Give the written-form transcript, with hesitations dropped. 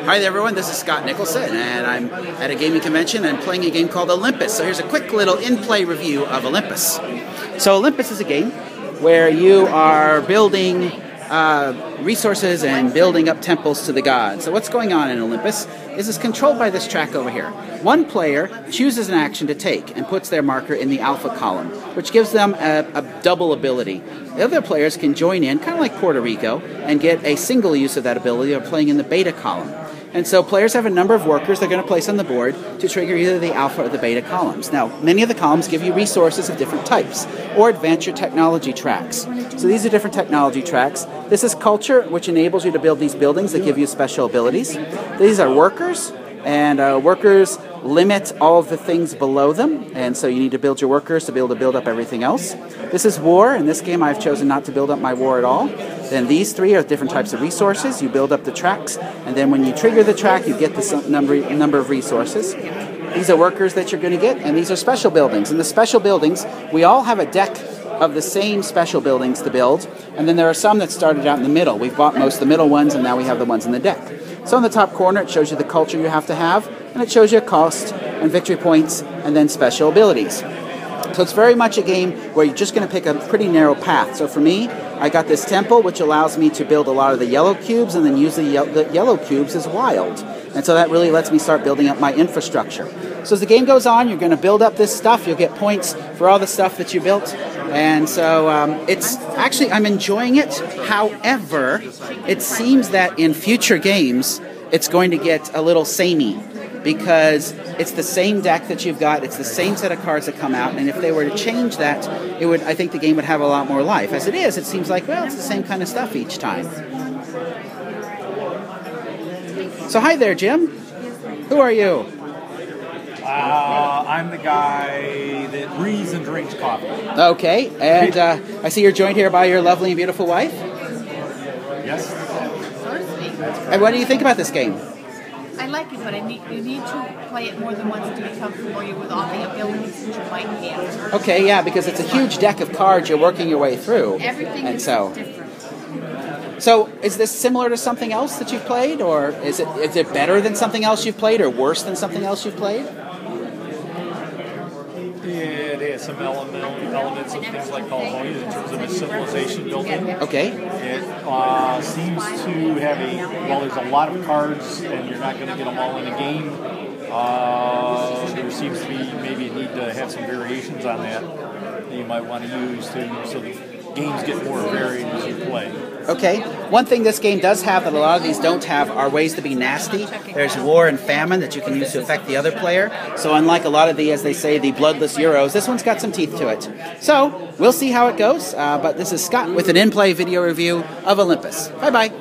Hi there everyone, this is Scott Nicholson and I'm at a gaming convention and playing a game called Olympus. So here's a quick little in-play review of Olympus. So Olympus is a game where you are building resources and building up temples to the gods. So what's going on in Olympus is it's controlled by this track over here. One player chooses an action to take and puts their marker in the alpha column, which gives them a double ability. The other players can join in, kind of like Puerto Rico, and get a single use of that ability of playing in the beta column. And so players have a number of workers they're going to place on the board to trigger either the alpha or the beta columns. Now, many of the columns give you resources of different types, or advance your technology tracks. So these are different technology tracks. This is culture, which enables you to build these buildings that give you special abilities. These are workers, and workers limit all of the things below them, and so you need to build your workers to be able to build up everything else. This is war. In this game, I've chosen not to build up my war at all. Then these three are different types of resources. You build up the tracks, and then when you trigger the track, you get the number of resources. These are workers that you're going to get, and these are special buildings. And the special buildings, we all have a deck of the same special buildings to build, and then there are some that started out in the middle. We've bought most of the middle ones, and now we have the ones in the deck. So in the top corner, it shows you the culture you have to have, and it shows you cost and victory points, and then special abilities. So it's very much a game where you're just going to pick a pretty narrow path. So for me, I got this temple, which allows me to build a lot of the yellow cubes, and then use the yellow cubes as wild. And so that really lets me start building up my infrastructure. So as the game goes on, you're going to build up this stuff. You'll get points for all the stuff that you built. And so it's actually, I'm enjoying it. However, it seems that in future games, it's going to get a little samey, because it's the same deck that you've got, it's the same set of cards that come out, and if they were to change that, I think the game would have a lot more life. As it is, it seems like, well, it's the same kind of stuff each time. So hi there, Jim. Who are you? I'm the guy that reads and drinks coffee. Okay, and I see you're joined here by your lovely and beautiful wife. Yes. And what do you think about this game? I like it, but you need to play it more than once to become familiar with all the abilities that you might have. Okay, yeah, because it's a huge deck of cards you're working your way through. Everything is different. So, is this similar to something else that you've played, or is it better than something else you've played, or worse than something else you've played? It has some elements of things like California in terms of its civilization building. Okay. It seems to have there's a lot of cards, and you're not going to get them all in a game. There seems to be maybe a need to have some variations on that you might want to use so the games get more varied as you play. Okay. One thing this game does have that a lot of these don't have are ways to be nasty. There's war and famine that you can use to affect the other player. So unlike a lot of the, as they say, the bloodless Euros, this one's got some teeth to it. So we'll see how it goes. But this is Scott with an in-play video review of Olympus. Bye-bye.